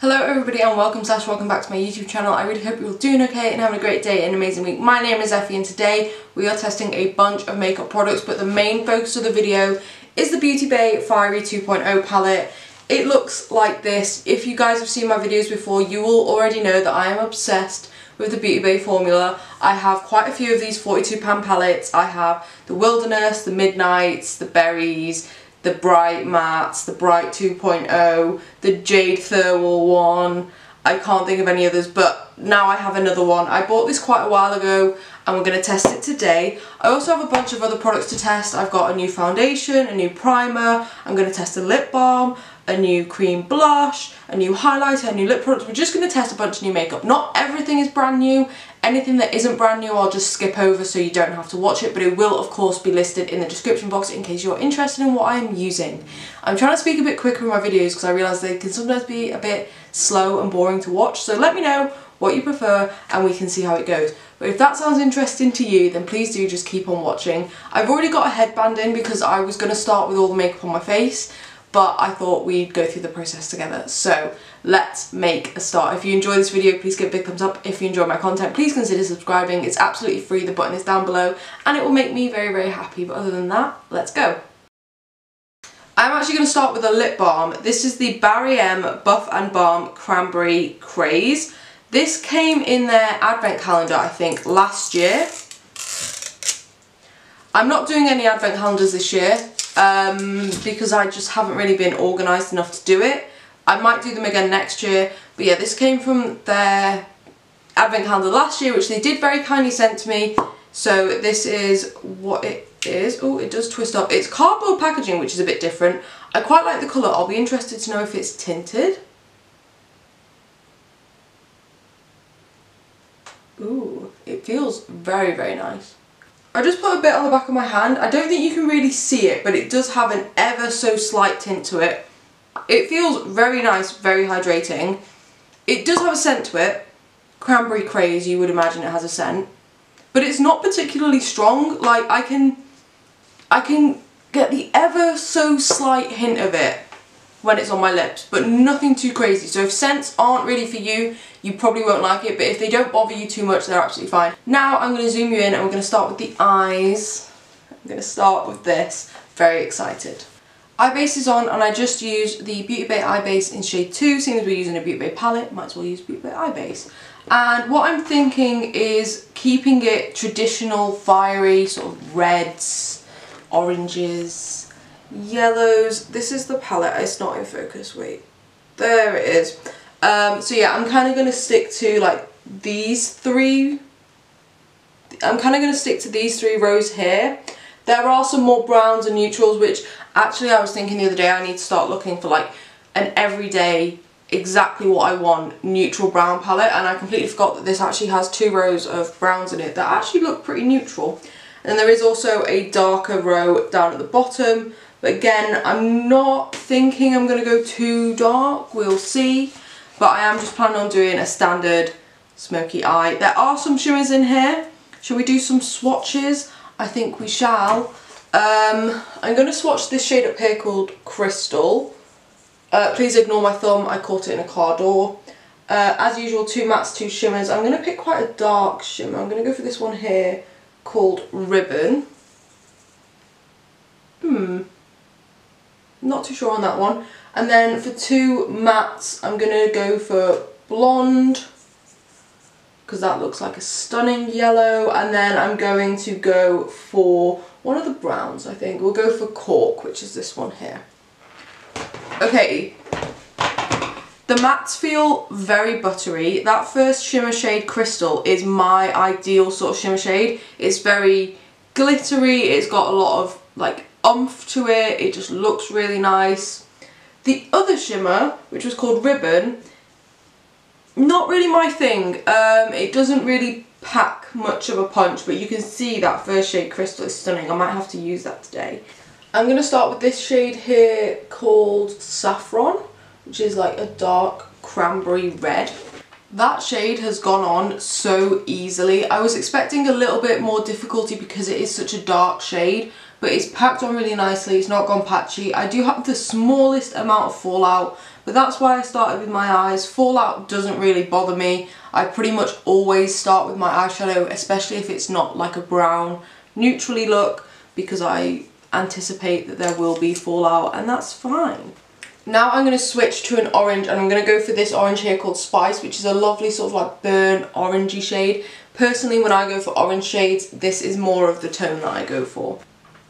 Hello everybody and welcome back to my YouTube channel. I really hope you're all doing okay and having a great day and an amazing week. My name is Effie and today we are testing a bunch of makeup products, but the main focus of the video is the Beautybay Fiery 2.0 palette. It looks like this. If you guys have seen my videos before, you will already know that I am obsessed with the Beautybay formula. I have quite a few of these £42 palettes. I have the Wilderness, the Midnights, the Berries, the Bright Mattes, the Bright 2.0, the Jade Thirlwall one. I can't think of any others, but now I have another one. I bought this quite a while ago and we're going to test it today. I also have a bunch of other products to test. I've got a new foundation, a new primer, I'm going to test a lip balm, a new cream blush, a new highlighter, a new lip product. We're just going to test a bunch of new makeup. Not everything is brand new. Anything that isn't brand new I'll just skip over so you don't have to watch it, but it will of course be listed in the description box in case you're interested in what I'm using. I'm trying to speak a bit quicker in my videos because I realise they can sometimes be a bit slow and boring to watch, so let me know what you prefer and we can see how it goes. But if that sounds interesting to you, then please do just keep on watching. I've already got a headband in because I was going to start with all the makeup on my face, but I thought we'd go through the process together. So let's make a start. If you enjoy this video, please give it a big thumbs up. If you enjoy my content, please consider subscribing. It's absolutely free, the button is down below, and it will make me very, very happy. But other than that, let's go. I'm actually going to start with a lip balm. This is the Barry M Buff and Balm Cranberry Craze. This came in their advent calendar, I think, last year. I'm not doing any advent calendars this year because I just haven't really been organised enough to do it. I might do them again next year, but yeah, this came from their advent calendar last year, which they did very kindly send to me. So this is what it is. Oh, it does twist up. It's cardboard packaging, which is a bit different. I quite like the colour. I'll be interested to know if it's tinted. Ooh, it feels very, very nice. I just put a bit on the back of my hand. I don't think you can really see it, but it does have an ever so slight tint to it. It feels very nice, very hydrating. It does have a scent to it. Cranberry Craze, you would imagine it has a scent. But it's not particularly strong. Like, I can get the ever so slight hint of it when it's on my lips, but nothing too crazy. So if scents aren't really for you, you probably won't like it, but if they don't bother you too much, they're absolutely fine. Now I'm going to zoom you in and we're going to start with the eyes. I'm going to start with this. Very excited. Eye base is on and I just used the Beautybay eye base in shade 2. Seeing as we're using a Beautybay palette, might as well use Beautybay eye base. And what I'm thinking is keeping it traditional, fiery, sort of reds, oranges, yellows. This is the palette. It's not in focus. Wait, there it is. So yeah, I'm kind of going to stick to like these three. I'm kind of going to stick to these three rows here. There are some more browns and neutrals, which actually I was thinking the other day I need to start looking for like an everyday, exactly what I want, neutral brown palette, and I completely forgot that this actually has 2 rows of browns in it that actually look pretty neutral. And there is also a darker row down at the bottom, but again, I'm not thinking I'm going to go too dark, we'll see. But I am just planning on doing a standard smoky eye. There are some shimmers in here. Shall we do some swatches? I think we shall. I'm going to swatch this shade up here called Crystal. Please ignore my thumb, I caught it in a car door. As usual, 2 mattes, 2 shimmers. I'm going to pick quite a dark shimmer. I'm going to go for this one here called Ribbon. Not too sure on that one. And then for 2 mattes, I'm going to go for Blonde, because that looks like a stunning yellow. And then I'm going to go for one of the browns, I think. We'll go for Cork, which is this one here. Okay, the mattes feel very buttery. That first shimmer shade, Crystal, is my ideal sort of shimmer shade. It's very glittery, it's got a lot of like oomph to it, it just looks really nice. The other shimmer, which was called Ribbon, not really my thing. It doesn't really pack much of a punch, but you can see that first shade Crystal is stunning. I might have to use that today. I'm going to start with this shade here called Saffron, which is like a dark cranberry red. That shade has gone on so easily. I was expecting a little bit more difficulty because it is such a dark shade, but it's packed on really nicely. It's not gone patchy. I do have the smallest amount of fallout, but but that's why I started with my eyes. Fallout doesn't really bother me. I pretty much always start with my eyeshadow, especially if it's not like a brown neutrally look, because I anticipate that there will be fallout, and that's fine. Now I'm going to switch to an orange, and I'm going to go for this orange here called Spice, which is a lovely sort of like burnt orangey shade. Personally, when I go for orange shades, this is more of the tone that I go for.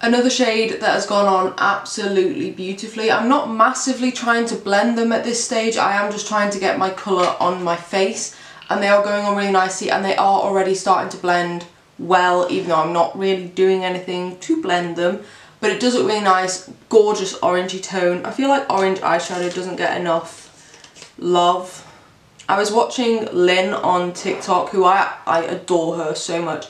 Another shade that has gone on absolutely beautifully. I'm not massively trying to blend them at this stage. I am just trying to get my colour on my face, and they are going on really nicely, and they are already starting to blend well, even though I'm not really doing anything to blend them. But it does look really nice, gorgeous orangey tone. I feel like orange eyeshadow doesn't get enough love. I was watching Lynn on TikTok, who I adore her so much,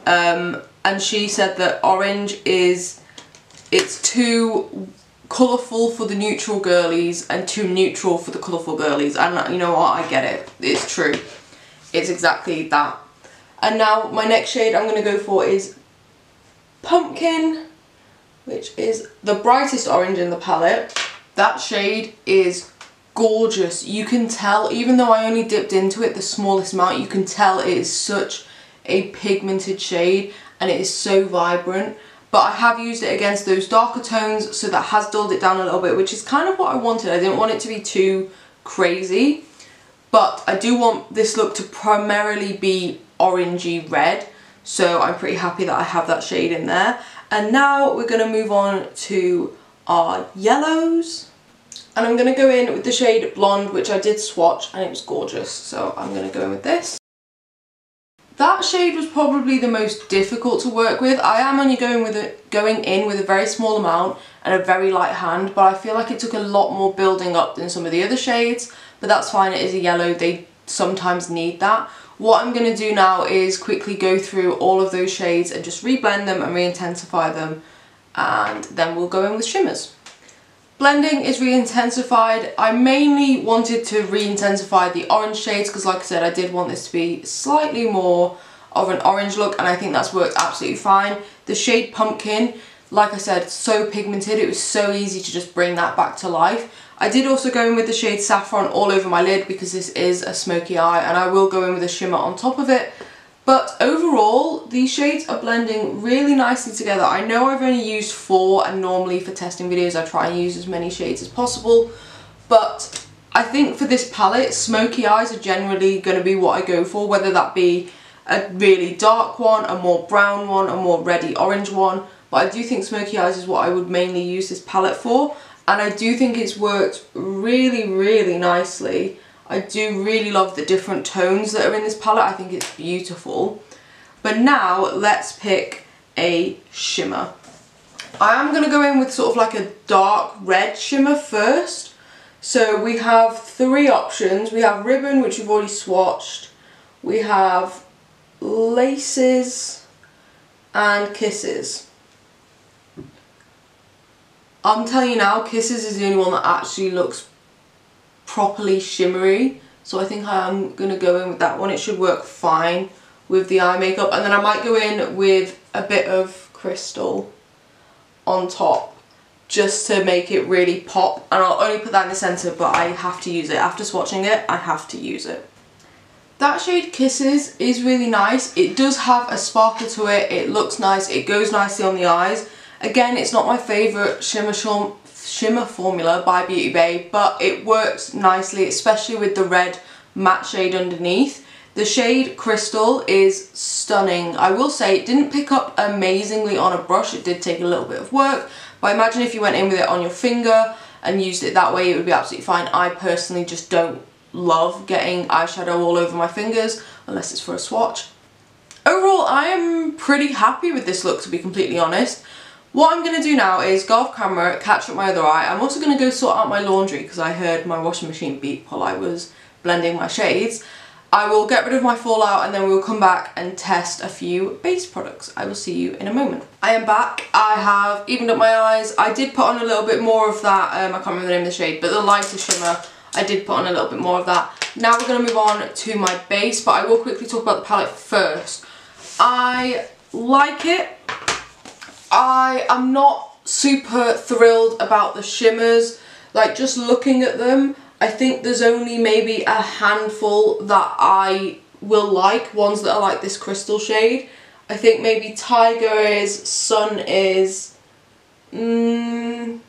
and she said that orange it's too colourful for the neutral girlies and too neutral for the colourful girlies, and you know what, I get it, it's true, it's exactly that. And now my next shade I'm going to go for is Pumpkin, which is the brightest orange in the palette. That shade is gorgeous. You can tell, even though I only dipped into it the smallest amount, you can tell it is such a pigmented shade and it is so vibrant. But I have used it against those darker tones, so that has dulled it down a little bit, which is kind of what I wanted. I didn't want it to be too crazy, but I do want this look to primarily be orangey red, so I'm pretty happy that I have that shade in there. And now we're going to move on to our yellows, and I'm going to go in with the shade Blonde, which I did swatch and it was gorgeous, so I'm going to go in with this. That shade was probably the most difficult to work with. I am only going in with a very small amount and a very light hand, but I feel like it took a lot more building up than some of the other shades, but that's fine, it is a yellow, they sometimes need that. What I'm going to do now is quickly go through all of those shades and just reblend them and re-intensify them, and then we'll go in with shimmers. Blending is re-intensified. I mainly wanted to re-intensify the orange shades because, like I said, I did want this to be slightly more of an orange look, and I think that's worked absolutely fine. The shade Pumpkin, like I said, so pigmented, it was so easy to just bring that back to life. I did also go in with the shade Saffron all over my lid because this is a smoky eye, and I will go in with a shimmer on top of it. But overall, these shades are blending really nicely together. I know I've only used 4, and normally for testing videos I try and use as many shades as possible, but I think for this palette, smoky eyes are generally going to be what I go for, whether that be a really dark one, a more brown one, a more reddy orange one. But I do think smoky eyes is what I would mainly use this palette for, and I do think it's worked really, really nicely. I do really love the different tones that are in this palette. I think it's beautiful. But now let's pick a shimmer. I am going to go in with sort of like a dark red shimmer first. So we have 3 options. We have Ribbon, which we've already swatched. We have Laces and Kisses. I'm telling you now, Kisses is the only one that actually looks properly shimmery, so I think I am going to go in with that one. It should work fine with the eye makeup, and then I might go in with a bit of Crystal on top just to make it really pop, and I'll only put that in the centre, but I have to use it. After swatching it, I have to use it. That shade Kisses is really nice. It does have a sparkle to it, it looks nice, it goes nicely on the eyes. Again, it's not my favourite shimmer formula by Beautybay, but it works nicely, especially with the red matte shade underneath. The shade Crystal is stunning. I will say it didn't pick up amazingly on a brush, it did take a little bit of work, but I imagine if you went in with it on your finger and used it that way, it would be absolutely fine. I personally just don't love getting eyeshadow all over my fingers unless it's for a swatch. Overall, I am pretty happy with this look, to be completely honest. What I'm going to do now is go off camera, catch up my other eye. I'm also going to go sort out my laundry because I heard my washing machine beep while I was blending my shades. I will get rid of my fallout and then we'll come back and test a few base products. I will see you in a moment. I am back. I have evened up my eyes. I did put on a little bit more of that, I can't remember the name of the shade, but the lighter shimmer, I did put on a little bit more of that. Now we're going to move on to my base, but I will quickly talk about the palette first. I like it. I am not super thrilled about the shimmers. Like, just looking at them, I think there's only maybe a handful that I will like, ones that are like this crystal shade. I think maybe Tiger is, Sun is, and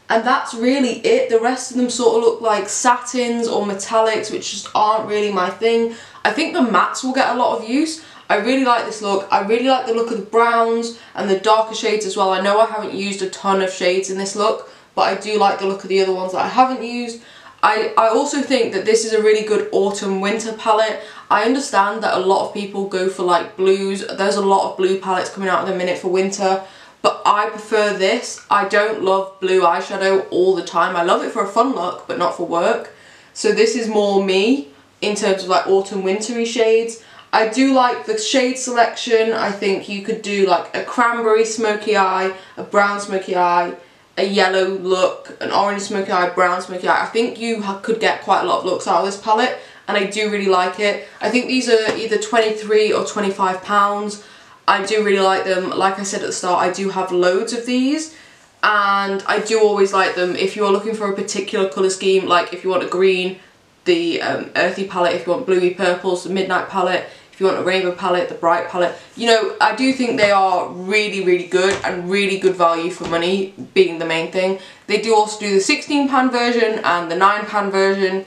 that's really it. The rest of them sort of look like satins or metallics, which just aren't really my thing. I think the mattes will get a lot of use. I really like this look. I really like the look of the browns and the darker shades as well. I know I haven't used a ton of shades in this look, but I do like the look of the other ones that I haven't used. I also think that this is a really good autumn winter palette. I understand that a lot of people go for like blues. There's a lot of blue palettes coming out at the minute for winter, but I prefer this. I don't love blue eyeshadow all the time. I love it for a fun look, but not for work. So this is more me in terms of like autumn wintry shades. I do like the shade selection. I think you could do like a cranberry smoky eye, a brown smoky eye, a yellow look, an orange smoky eye, brown smoky eye. I think you could get quite a lot of looks out of this palette, and I do really like it. I think these are either 23 or 25 pounds. I do really like them. Like I said at the start, I do have loads of these, and I do always like them if you're looking for a particular colour scheme, like if you want a green, the earthy palette, if you want bluey purples, the midnight palette, if you want a rainbow palette, the bright palette. You know, I do think they are really, really good and really good value for money, being the main thing. They do also do the £16 version and the £9 version.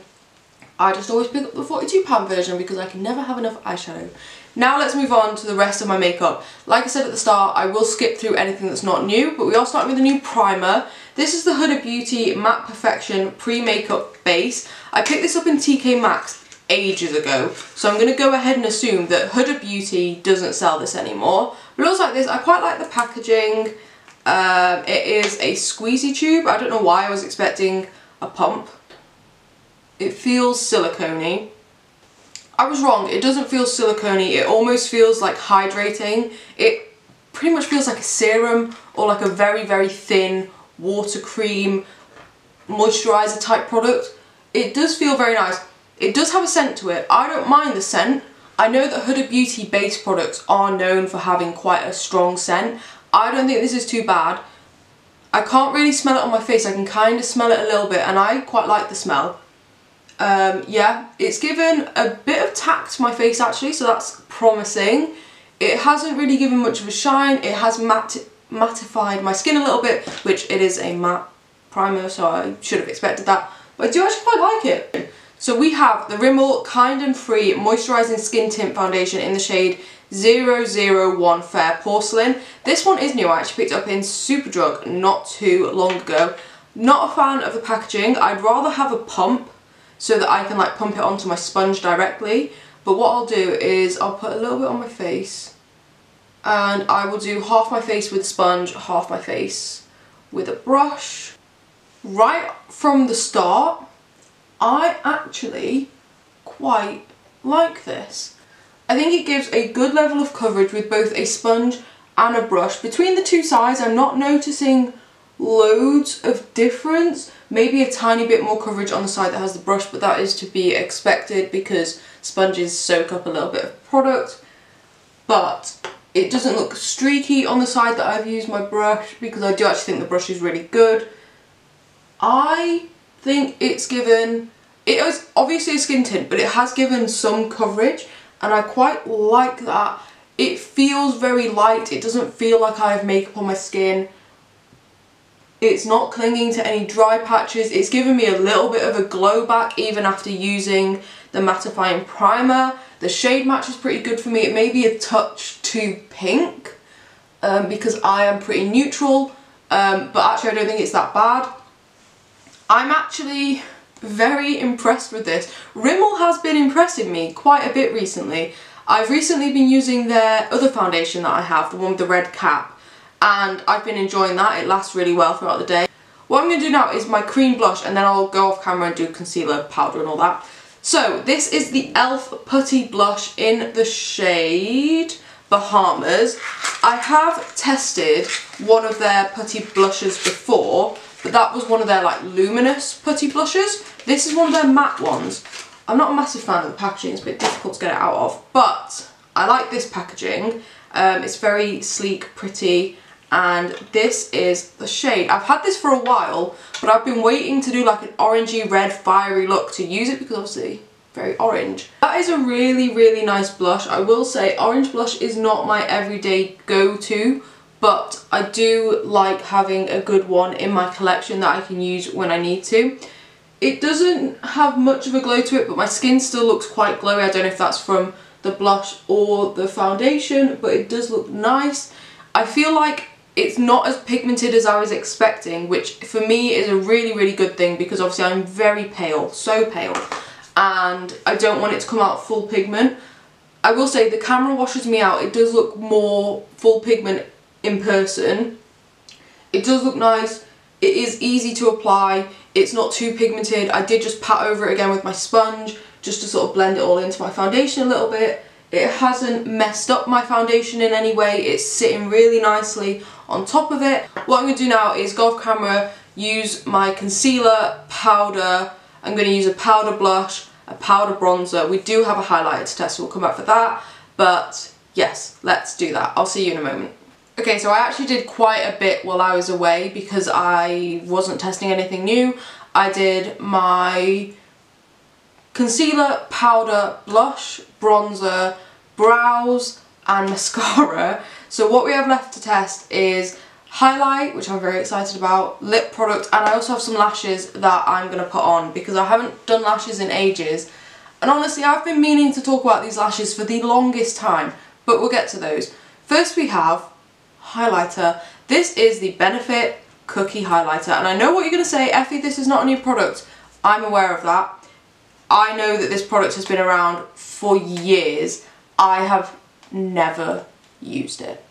I just always pick up the £42 version because I can never have enough eyeshadow. Now let's move on to the rest of my makeup. Like I said at the start, I will skip through anything that's not new, but we are starting with a new primer. This is the Huda Beauty Matte Perfection Pre-Makeup Base. I picked this up in TK Maxx ages ago, so I'm going to go ahead and assume that Huda Beauty doesn't sell this anymore. But it looks like this. I quite like the packaging. It is a squeezy tube. I don't know why I was expecting a pump. It feels silicone-y. I was wrong, it doesn't feel silicone-y, it almost feels like hydrating. It pretty much feels like a serum or like a very, very thin water cream moisturiser type product. It does feel very nice. It does have a scent to it. I don't mind the scent. I know that Huda Beauty base products are known for having quite a strong scent. I don't think this is too bad. I can't really smell it on my face. I can kind of smell it a little bit, and I quite like the smell. Yeah, it's given a bit of tack to my face actually, so that's promising. It hasn't really given much of a shine. It has mattified my skin a little bit, which it is a matte primer, so I should have expected that. But I do actually quite like it. So we have the Rimmel Kind and Free Moisturising Skin Tint Foundation in the shade 001 Fair Porcelain. This one is new. I actually picked it up in Superdrug not too long ago. Not a fan of the packaging. I'd rather have a pump so that I can like pump it onto my sponge directly. But what I'll do is I'll put a little bit on my face, and I will do half my face with a sponge, half my face with a brush. Right from the start, I actually quite like this. I think it gives a good level of coverage with both a sponge and a brush. Between the two sides, I'm not noticing loads of difference. Maybe a tiny bit more coverage on the side that has the brush, but that is to be expected because sponges soak up a little bit of product. But it doesn't look streaky on the side that I've used my brush, because I do actually think the brush is really good. I think it's given, it is obviously a skin tint, but it has given some coverage, and I quite like that. It feels very light. It doesn't feel like I have makeup on my skin. It's not clinging to any dry patches. It's given me a little bit of a glow back even after using the mattifying primer. The shade match is pretty good for me. It may be a touch too pink because I am pretty neutral, but actually I don't think it's that bad. I'm actually very impressed with this. Rimmel has been impressing me quite a bit recently. I've recently been using their other foundation that I have, the one with the red cap, and I've been enjoying that. It lasts really well throughout the day. What I'm going to do now is my cream blush, and then I'll go off camera and do concealer, powder and all that. So this is the e.l.f. Putty blush in the shade Bahamas. I have tested one of their putty blushes before, but that was one of their like luminous putty blushes. This is one of their matte ones. I'm not a massive fan of the packaging, it's a bit difficult to get it out of, but I like this packaging. It's very sleek, pretty, and this is the shade. I've had this for a while, but I've been waiting to do like an orangey red fiery look to use it because obviously very orange. That is a really, really nice blush. I will say orange blush is not my everyday go-to, but I do like having a good one in my collection that I can use when I need to. It doesn't have much of a glow to it, but my skin still looks quite glowy. I don't know if that's from the blush or the foundation, but it does look nice. I feel like it's not as pigmented as I was expecting, which for me is a really, really good thing because obviously I'm very pale, so pale, and I don't want it to come out full pigment. I will say the camera washes me out. It does look more full pigment in person. It does look nice. It is easy to apply. It's not too pigmented. I did just pat over it again with my sponge just to sort of blend it all into my foundation a little bit. It hasn't messed up my foundation in any way. It's sitting really nicely on top of it. What I'm going to do now is go off camera, use my concealer, powder. I'm going to use a powder blush, a powder bronzer. We do have a highlighter to test, so we'll come back for that. But yes, let's do that. I'll see you in a moment. Okay, so I actually did quite a bit while I was away because I wasn't testing anything new. I did my concealer, powder, blush, bronzer, brows and mascara. So what we have left to test is highlight, which I'm very excited about, lip product, and I also have some lashes that I'm going to put on because I haven't done lashes in ages. And honestly, I've been meaning to talk about these lashes for the longest time, but we'll get to those. First we have highlighter. This is the Benefit Cookie Highlighter, and I know what you're going to say, Effie, this is not a new product. I'm aware of that. I know that this product has been around for years. I have never used it.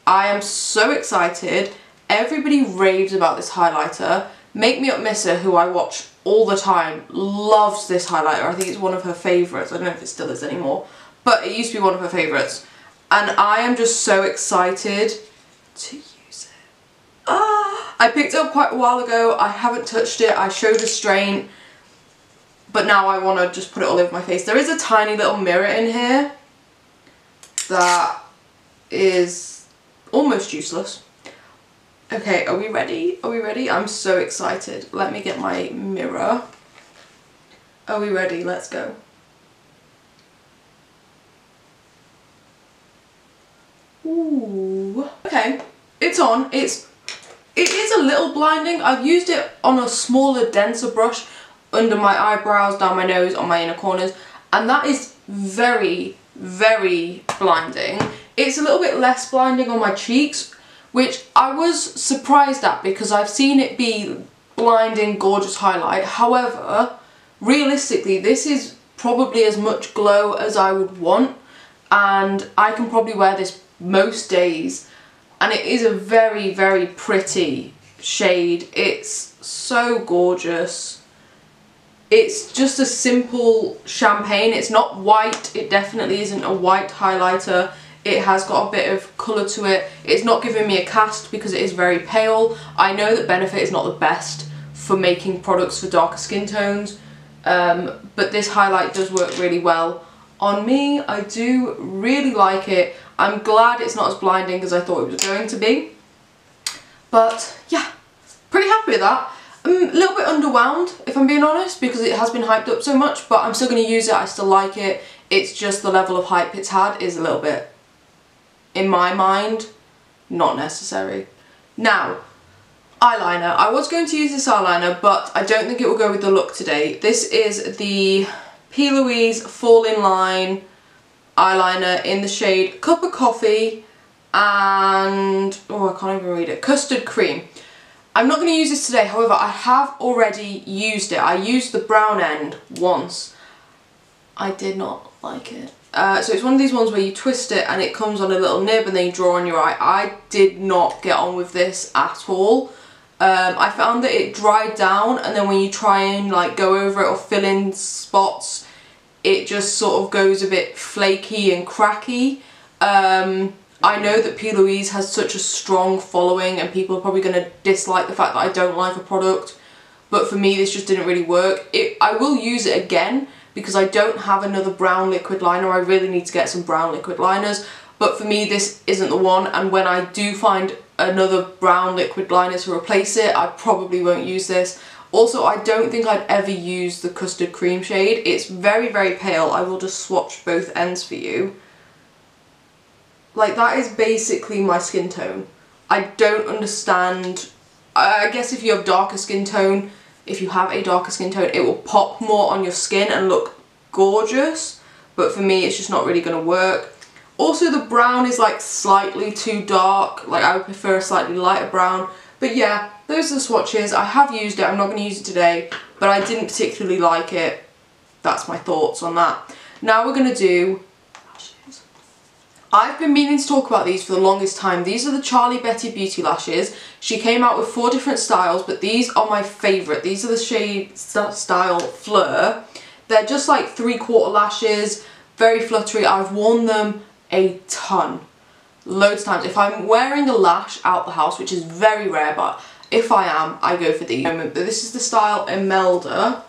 I am so excited. Everybody raves about this highlighter. Make Me Up Missa, who I watch all the time, loves this highlighter. I think it's one of her favourites. I don't know if it still is anymore, but it used to be one of her favourites. And I am just so excited to use it. I picked it up quite a while ago. I haven't touched it. I showed restraint, but now I want to just put it all over my face. There is a tiny little mirror in here that is almost useless. Okay, are we ready? Are we ready? I'm so excited. Let me get my mirror. Are we ready? Let's go. Ooh. Okay, it's on. It is a little blinding. I've used it on a smaller, denser brush under my eyebrows, down my nose, on my inner corners, and that is very, very blinding. It's a little bit less blinding on my cheeks, which I was surprised at because I've seen it be blinding, gorgeous highlight. However, realistically, this is probably as much glow as I would want, and I can probably wear this most days, and it is a very, very pretty shade. It's so gorgeous. It's just a simple champagne. It's not white. It definitely isn't a white highlighter. It has got a bit of colour to it. It's not giving me a cast because it is very pale. I know that Benefit is not the best for making products for darker skin tones, but this highlight does work really well on me. I do really like it. I'm glad it's not as blinding as I thought it was going to be. But yeah, pretty happy with that. I'm a little bit underwhelmed, if I'm being honest, because it has been hyped up so much, but I'm still going to use it. I still like it. It's just the level of hype it's had is a little bit, in my mind, not necessary. Now, eyeliner. I was going to use this eyeliner, but I don't think it will go with the look today. This is the P. Louise Fall in Line eyeliner in the shade Cup of Coffee and, oh, I can't even read it, Custard Cream. I'm not going to use this today, however, I have already used it. I used the brown end once. I did not like it. So it's one of these ones where you twist it and it comes on a little nib and then you draw on your eye. I did not get on with this at all. I found that it dried down, and then when you try and like go over it or fill in spots, it just sort of goes a bit flaky and cracky. I know that P. Louise has such a strong following and people are probably going to dislike the fact that I don't like a product, but for me this just didn't really work. I will use it again because I don't have another brown liquid liner. I really need to get some brown liquid liners, but for me this isn't the one, and when I do find another brown liquid liner to replace it, I probably won't use this. Also, I don't think I'd ever use the custard cream shade. It's very, very pale. I will just swatch both ends for you. Like, that is basically my skin tone. I don't understand. I guess if you have darker skin tone, if you have a darker skin tone, it will pop more on your skin and look gorgeous. But for me, it's just not really going to work. Also, the brown is like slightly too dark. Like, I would prefer a slightly lighter brown. But yeah, those are the swatches. I have used it. I'm not going to use it today, but I didn't particularly like it. That's my thoughts on that. Now we're going to do lashes. I've been meaning to talk about these for the longest time. These are the Charlie Betty Beauty lashes. She came out with 4 different styles, but these are my favourite. These are the shade style Fleur. They're just like 3/4 lashes, very fluttery. I've worn them a ton. Loads of times. If I'm wearing a lash out the house, which is very rare, but if I am, I go for these. This is the style Imelda.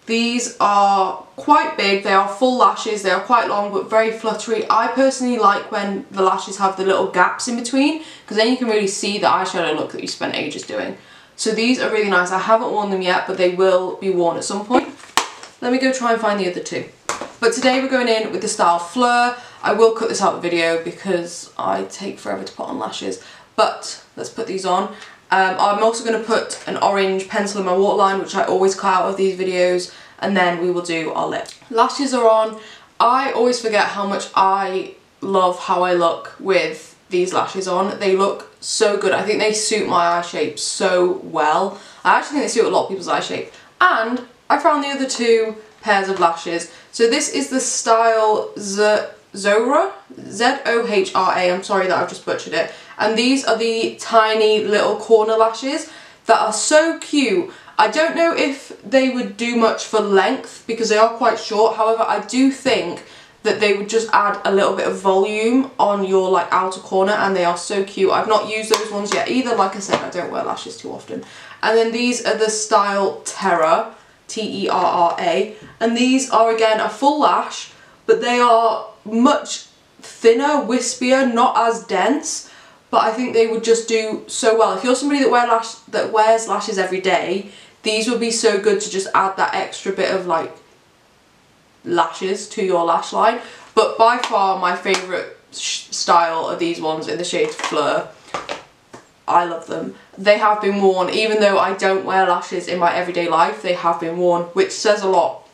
These are quite big, they are full lashes, they are quite long but very fluttery. I personally like when the lashes have the little gaps in between, because then you can really see the eyeshadow look that you spent ages doing. So these are really nice. I haven't worn them yet, but they will be worn at some point. Let me go try and find the other two. But today we're going in with the style Fleur. I will cut this out of the video because I take forever to put on lashes. But let's put these on. I'm also going to put an orange pencil in my waterline, which I always cut out of these videos, and then we will do our lip. Lashes are on. I always forget how much I love how I look with these lashes on. They look so good. I think they suit my eye shape so well. I actually think they suit a lot of people's eye shape. And I found the other 2 pairs of lashes. So this is the style Zohra, Z-O-H-R-A, I'm sorry that I've just butchered it. And these are the tiny little corner lashes that are so cute. I don't know if they would do much for length because they are quite short. However, I do think that they would just add a little bit of volume on your like outer corner, and they are so cute. I've not used those ones yet either. Like I said, I don't wear lashes too often. And then these are the style Terra, T-E-R-R-A, and these are again a full lash, but they are much thinner, wispier, not as dense, but I think they would just do so well. If you're somebody that wears lashes every day, these would be so good to just add that extra bit of like lashes to your lash line. But by far my favourite style are these ones in the shade Fleur. I love them. They have been worn, even though I don't wear lashes in my everyday life, they have been worn, which says a lot.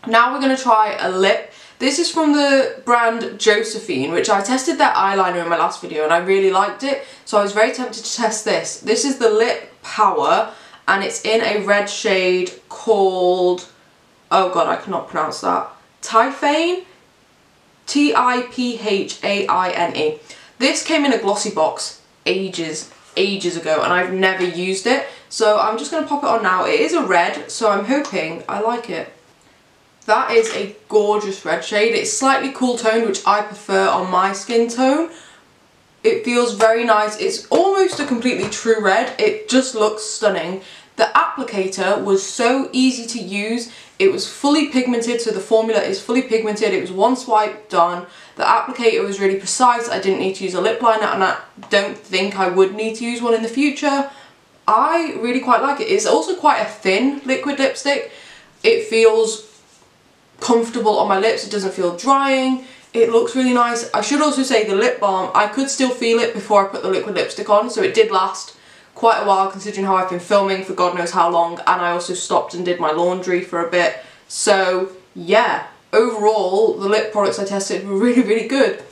Now we're going to try a lip. This is from the brand Josephine, which I tested their eyeliner in my last video and I really liked it, so I was very tempted to test this. This is the Lip Power, and it's in a red shade called, oh god, I cannot pronounce that, Typhane? T-I-P-H-A-I-N-E. This came in a glossy box ages ago and I've never used it, so I'm just going to pop it on now. It is a red, so I'm hoping I like it. That is a gorgeous red shade. It's slightly cool toned, which I prefer on my skin tone. It feels very nice. It's almost a completely true red. It just looks stunning. The applicator was so easy to use. It was fully pigmented, so the formula is fully pigmented. It was one swipe, done. The applicator was really precise. I didn't need to use a lip liner, and I don't think I would need to use one in the future. I really quite like it. It's also quite a thin liquid lipstick. It feels comfortable on my lips. It doesn't feel drying. It looks really nice. I should also say the lip balm, I could still feel it before I put the liquid lipstick on, so it did last quite a while considering how I've been filming for God knows how long, and I also stopped and did my laundry for a bit. So yeah, overall the lip products I tested were really good.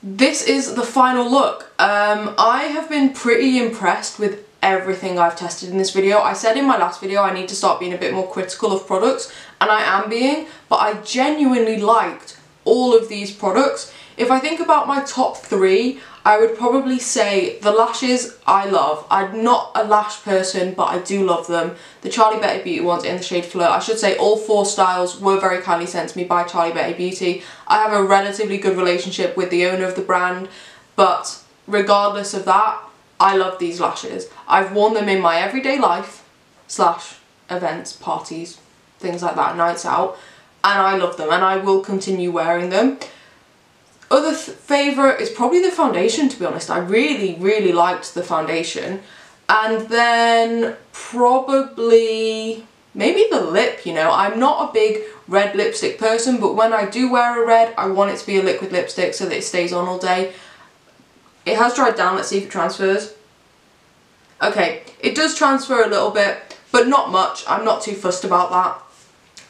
This is the final look. I have been pretty impressed with everything I've tested in this video. I said in my last video I need to start being a bit more critical of products, and I am being, but I genuinely liked all of these products. If I think about my top 3, I would probably say the lashes I love. I'm not a lash person, but I do love them. The Charlie Betty Beauty ones in the shade Fleur. I should say all 4 styles were very kindly sent to me by Charlie Betty Beauty. I have a relatively good relationship with the owner of the brand, but regardless of that, I love these lashes. I've worn them in my everyday life, / events, parties, things like that, nights out, and I love them and I will continue wearing them. Other favourite is probably the foundation, to be honest. I really liked the foundation. And then probably maybe the lip, you know. I'm not a big red lipstick person, but when I do wear a red, I want it to be a liquid lipstick so that it stays on all day. It has dried down, let's see if it transfers. Okay, it does transfer a little bit, but not much. I'm not too fussed about that.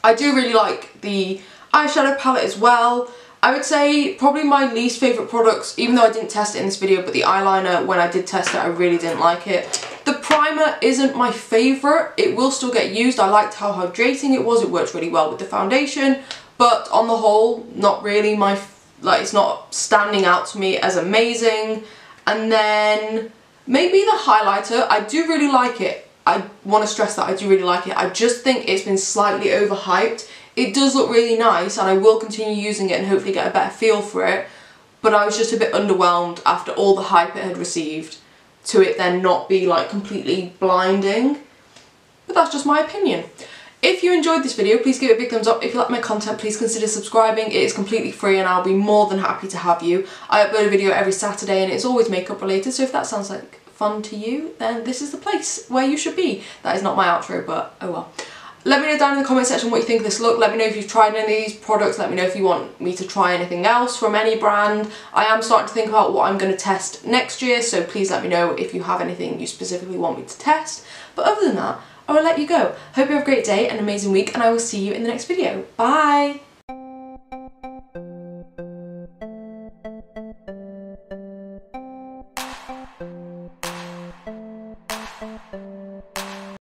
I do really like the eyeshadow palette as well. I would say probably my least favourite products, even though I didn't test it in this video, but the eyeliner, when I did test it, I really didn't like it. The primer isn't my favourite. It will still get used. I liked how hydrating it was. It works really well with the foundation, but on the whole, not really my, like, it's not standing out to me as amazing. And then maybe the highlighter, I do really like it. I want to stress that I do really like it. I just think it's been slightly overhyped. It does look really nice and I will continue using it and hopefully get a better feel for it, but I was just a bit underwhelmed after all the hype it had received to it then not be like completely blinding. But that's just my opinion. If you enjoyed this video, please give it a big thumbs up. If you like my content, please consider subscribing. It is completely free and I'll be more than happy to have you. I upload a video every Saturday and it's always makeup related, so if that sounds like fun to you, then this is the place where you should be. That is not my outro, but oh well. Let me know down in the comment section what you think of this look. Let me know if you've tried any of these products. Let me know if you want me to try anything else from any brand. I am starting to think about what I'm going to test next year, so please let me know if you have anything you specifically want me to test. But other than that, I will let you go. Hope you have a great day, an amazing week, and I will see you in the next video. Bye!